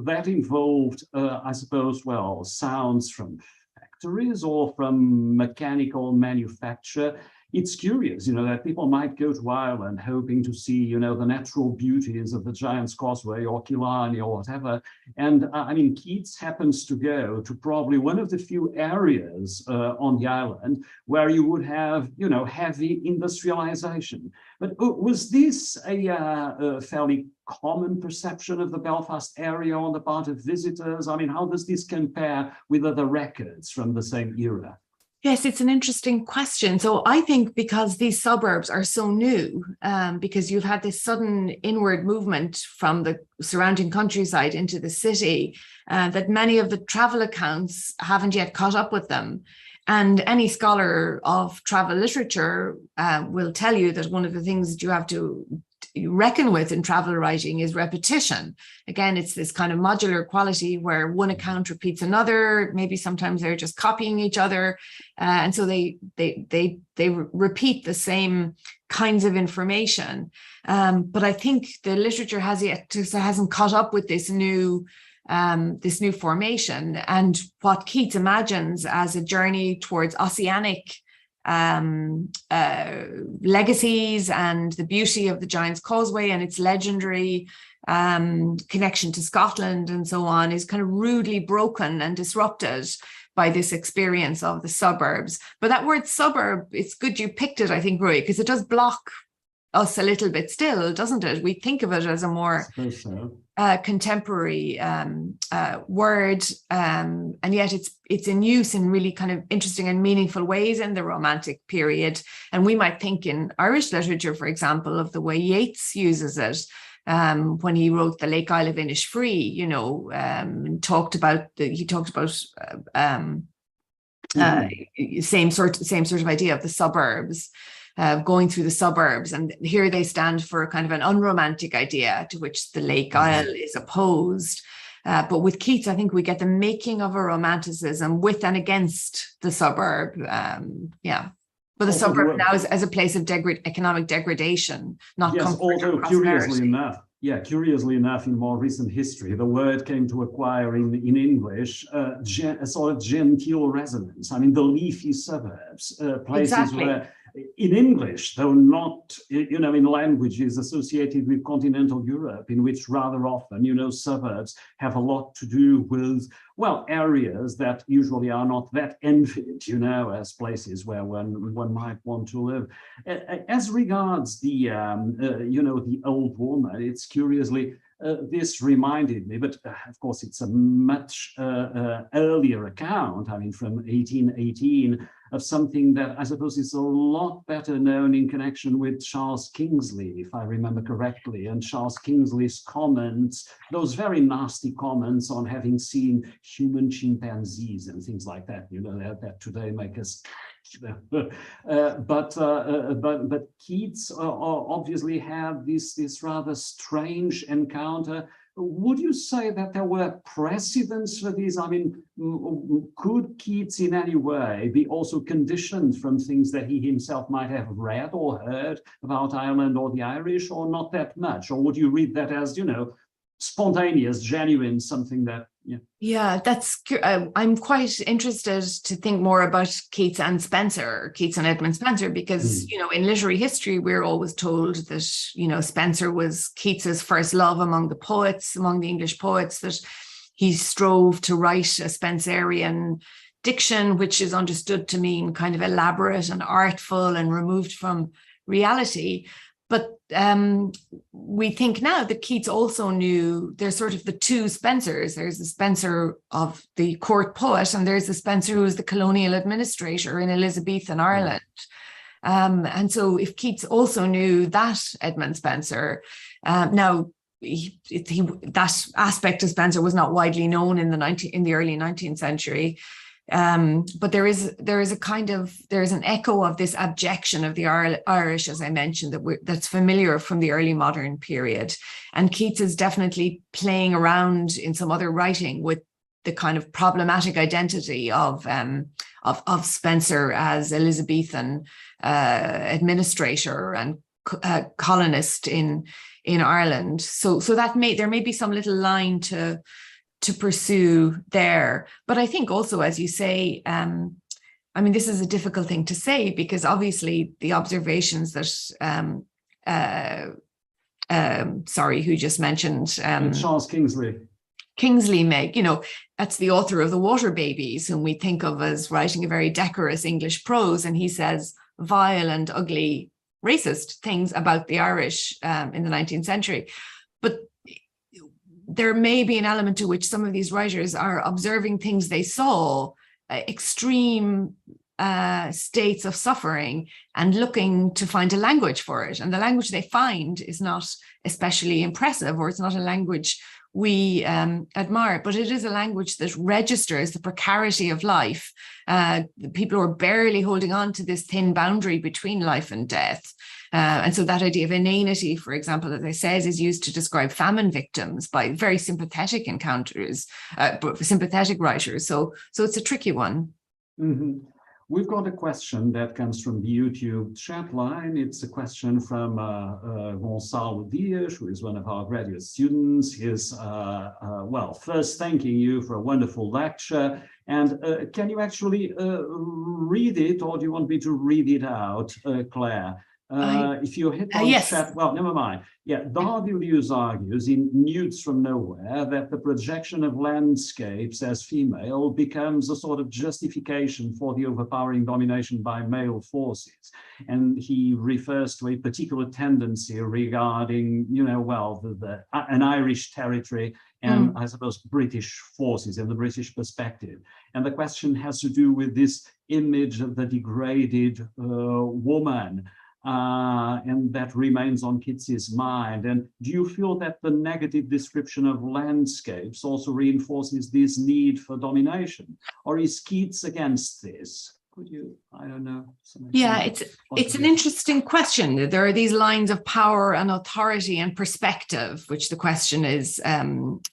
that involved, I suppose, well, sounds from factories or from mechanical manufacture. It's curious, you know, that people might go to Ireland hoping to see, you know, the natural beauties of the Giant's Causeway or Killarney or whatever. And I mean, Keats happens to go to probably one of the few areas on the island where you would have, you know, heavy industrialization. But was this a fairly common perception of the Belfast area on the part of visitors? I mean, how does this compare with other records from the same era? Yes, it's an interesting question. So I think because these suburbs are so new, because you've had this sudden inward movement from the surrounding countryside into the city, that many of the travel accounts haven't yet caught up with them. And any scholar of travel literature will tell you that one of the things that you have to reckon with in travel writing is repetition. Again, it's this kind of modular quality where one account repeats another. Maybe sometimes they're just copying each other, and so they repeat the same kinds of information. But I think the literature hasn't caught up with this new formation, and what Keats imagines as a journey towards oceanic legacies and the beauty of the Giant's Causeway and its legendary connection to Scotland and so on is kind of rudely broken and disrupted by this experience of the suburbs. But that word suburb, it's good you picked it, I think, Roy, because it does block us a little bit still, doesn't it? We think of it as a more contemporary word, and yet it's in use in really kind of interesting and meaningful ways in the Romantic period. And we might think in Irish literature, for example, of the way Yeats uses it when he wrote the Lake Isle of Innisfree. You know, talked about same sort of idea of the suburbs. Going through the suburbs, and here they stand for a kind of an unromantic idea to which the Lake Isle is opposed. But with Keats, I think we get the making of a romanticism with and against the suburb. But the suburb now is as a place of economic degradation, not yes. Although curiously enough, in more recent history, the word came to acquire in English a sort of genteel resonance. I mean, the leafy suburbs, places where, in English, though not, you know, in languages associated with continental Europe, in which rather often, you know, suburbs have a lot to do with, well, areas that usually are not that envied, you know, as places where one might want to live. As regards the, you know, the old woman, it's curiously, this reminded me, but of course it's a much earlier account, I mean, from 1818, of something that I suppose is a lot better known in connection with Charles Kingsley, if I remember correctly, and Charles Kingsley's comments, those very nasty comments on having seen human chimpanzees and things like that, you know, that today make us but Keats obviously had this rather strange encounter. Would you say that there were precedents for these? I mean, could Keats in any way be also conditioned from things that he himself might have read or heard about Ireland or the Irish, or not that much? Or would you read that as, you know, spontaneous, genuine, something that, yeah, that's, I'm quite interested to think more about Keats and Edmund Spenser, because, you know, in literary history, we're always told that, you know, Spenser was Keats's first love among the English poets, that he strove to write a Spenserian diction, which is understood to mean kind of elaborate and artful and removed from reality. But we think now that Keats also knew there's sort of the two Spensers. There's the Spenser of the court poet, and there's the Spenser who was the colonial administrator in Elizabethan Ireland. And so if Keats also knew that Edmund Spenser, now that aspect of Spenser was not widely known in the early 19th century. But there is an echo of this abjection of the Irish, as I mentioned, that's familiar from the early modern period. And Keats is definitely playing around in some other writing with the kind of problematic identity of Spenser as Elizabethan administrator and colonist in Ireland. So that there may be some little line to pursue there. But I think also, as you say, I mean, this is a difficult thing to say, because obviously the observations that who just mentioned Charles Kingsley make, that's the author of The Water Babies, whom we think of as writing a very decorous English prose, and he says vile and ugly racist things about the Irish in the 19th century. But there may be an element to which some of these writers are observing things they saw, extreme states of suffering, and looking to find a language for it. And the language they find is not especially impressive, or it's not a language we admire, but it is a language that registers the precarity of life. People are barely holding on to this thin boundary between life and death. And so that idea of inanity, for example, as I said, is used to describe famine victims by very sympathetic sympathetic writers. So it's a tricky one. Mm-hmm. We've got a question that comes from the YouTube chat line. It's a question from Gonçalo Dias, who is one of our graduate students. He's, first thanking you for a wonderful lecture. And can you actually read it, or do you want me to read it out, Claire? If you hit on yes. chat, well, never mind. Yeah, Darby Lewis argues in Nudes from Nowhere that the projection of landscapes as female becomes a sort of justification for the overpowering domination by male forces. And he refers to a particular tendency regarding, an Irish territory and I suppose British forces and the British perspective. And the question has to do with this image of the degraded woman. And that remains on Keats's mind. And do you feel that the negative description of landscapes also reinforces this need for domination? Or is Keats against this? Could you, I don't know. Yeah, it's an interesting question. There are these lines of power and authority and perspective, which the question is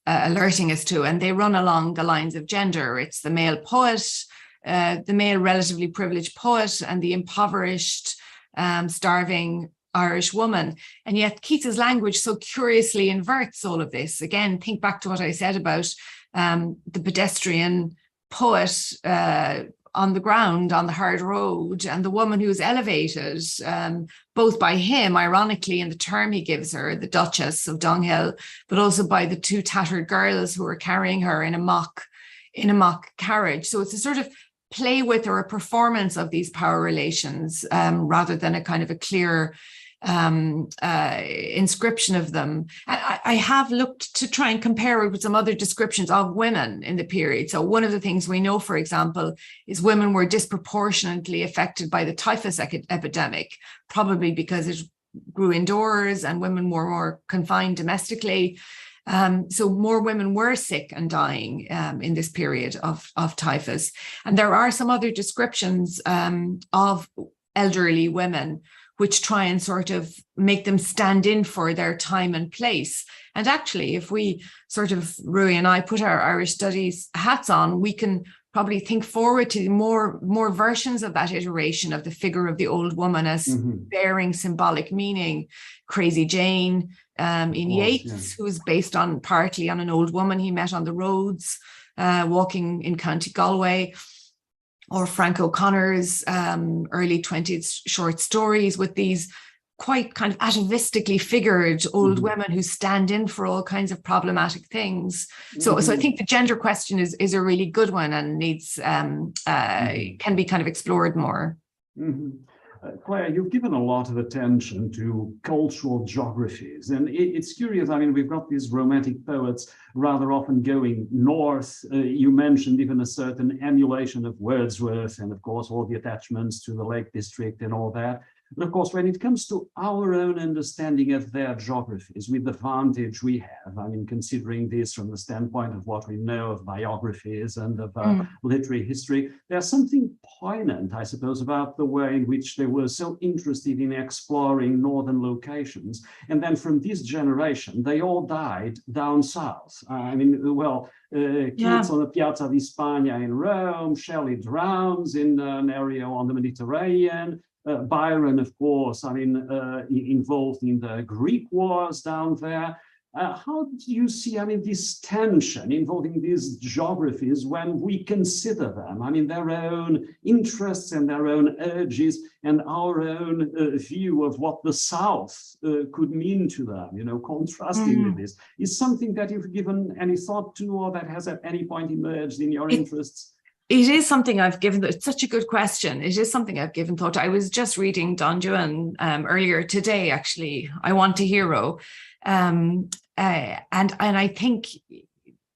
alerting us to, and they run along the lines of gender. It's the male poet, the male relatively privileged poet, and the impoverished, starving Irish woman. And yet Keats's language so curiously inverts all of this. Again, think back to what I said about the pedestrian poet on the ground, on the hard road, and the woman who's elevated, both by him, ironically, in the term he gives her, the Duchess of Dunghill, but also by the two tattered girls who are carrying her in a mock carriage. So it's a sort of play with, or a performance of these power relations, rather than a kind of a clear inscription of them. I have looked to try and compare it with some other descriptions of women in the period. So one of the things we know, for example, is women were disproportionately affected by the typhus epidemic, probably because it grew indoors and women were more confined domestically. So more women were sick and dying in this period of typhus. And there are some other descriptions of elderly women which try and sort of make them stand in for their time and place. And actually, if we sort of, Rui and I, put our Irish studies hats on, we can probably think forward to more versions of that iteration of the figure of the old woman as bearing symbolic meaning. Crazy Jane in Yeats, who is based partly on an old woman he met on the roads walking in County Galway, or Frank O'Connor's early 20th short stories with these quite kind of atavistically figured old women who stand in for all kinds of problematic things. So I think the gender question is a really good one and needs can be kind of explored more. Claire, you've given a lot of attention to cultural geographies, and it's curious. I mean, we've got these romantic poets rather often going north. You mentioned even a certain emulation of Wordsworth, and of course, all the attachments to the Lake District and all that. But of course, when it comes to our own understanding of their geographies, with the vantage we have, I mean, considering this from the standpoint of what we know of biographies and of literary history, there's something poignant, I suppose, about the way in which they were so interested in exploring northern locations. And then from this generation, they all died down south. I mean, well, Keats on the Piazza di Spagna in Rome, Shelley drowns in an area on the Mediterranean. Byron, of course, I mean, involved in the Greek wars down there. How do you see, I mean, this tension involving these geographies when we consider them? I mean, their own interests and their own urges and our own view of what the South could mean to them, you know, contrasting with this. Is something that you've given any thought to, or that has at any point emerged in your interests? It is something I've given, it's such a good question. It is something I've given thought to. I was just reading Don Juan earlier today, actually. I Want a Hero. And I think,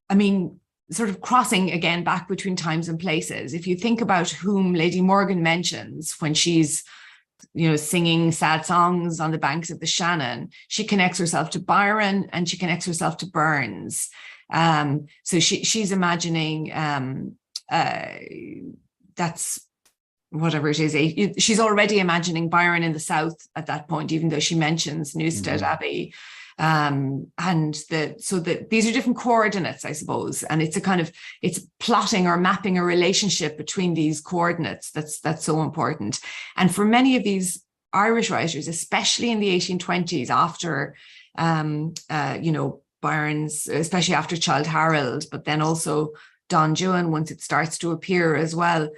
I mean, sort of crossing again back between times and places. If you think about whom Lady Morgan mentions when she's, you know, singing sad songs on the banks of the Shannon, she connects herself to Byron and she connects herself to Burns. So she's imagining, that's whatever it is. She's already imagining Byron in the South at that point, even though she mentions Newstead Abbey. These are different coordinates, I suppose, and it's a kind of, it's plotting or mapping a relationship between these coordinates that's so important. And for many of these Irish writers, especially in the 1820s, after you know, Byron's, especially after Childe Harold, but then also Don Juan, once it starts to appear as well,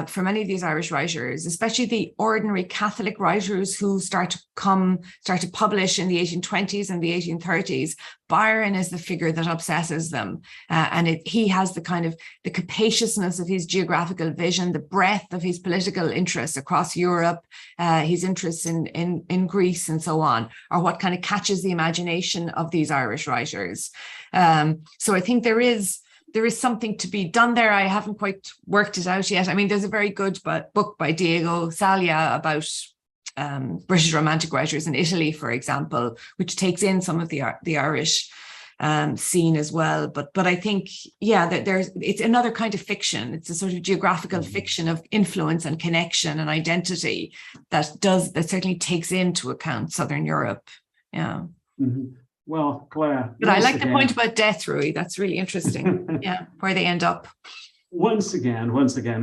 for many of these Irish writers, especially the ordinary Catholic writers who start to publish in the 1820s and the 1830s, Byron is the figure that obsesses them. He has the kind of the capaciousness of his geographical vision, the breadth of his political interests across Europe, his interests in Greece and so on, are what kind of catches the imagination of these Irish writers. So I think there is something to be done there. I haven't quite worked it out yet. I mean, there's a very good book by Diego Sallia about British Romantic writers in Italy, for example, which takes in some of the Irish scene as well. But I think, yeah, that it's another kind of fiction. It's a sort of geographical fiction of influence and connection and identity that certainly takes into account Southern Europe. Yeah. Well, Claire. But I like the point about death, Rui. That's really interesting. Yeah, where they end up. Once again,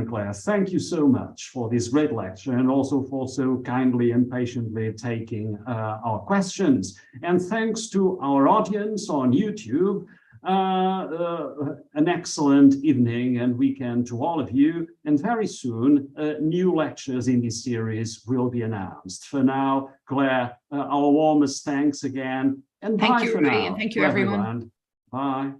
Claire, thank you so much for this great lecture and also for so kindly and patiently taking our questions. And thanks to our audience on YouTube. An excellent evening and weekend to all of you. And very soon, new lectures in this series will be announced. For now, Claire, our warmest thanks again. And thank bye you, for Rui, now. and thank you, everyone. Bye.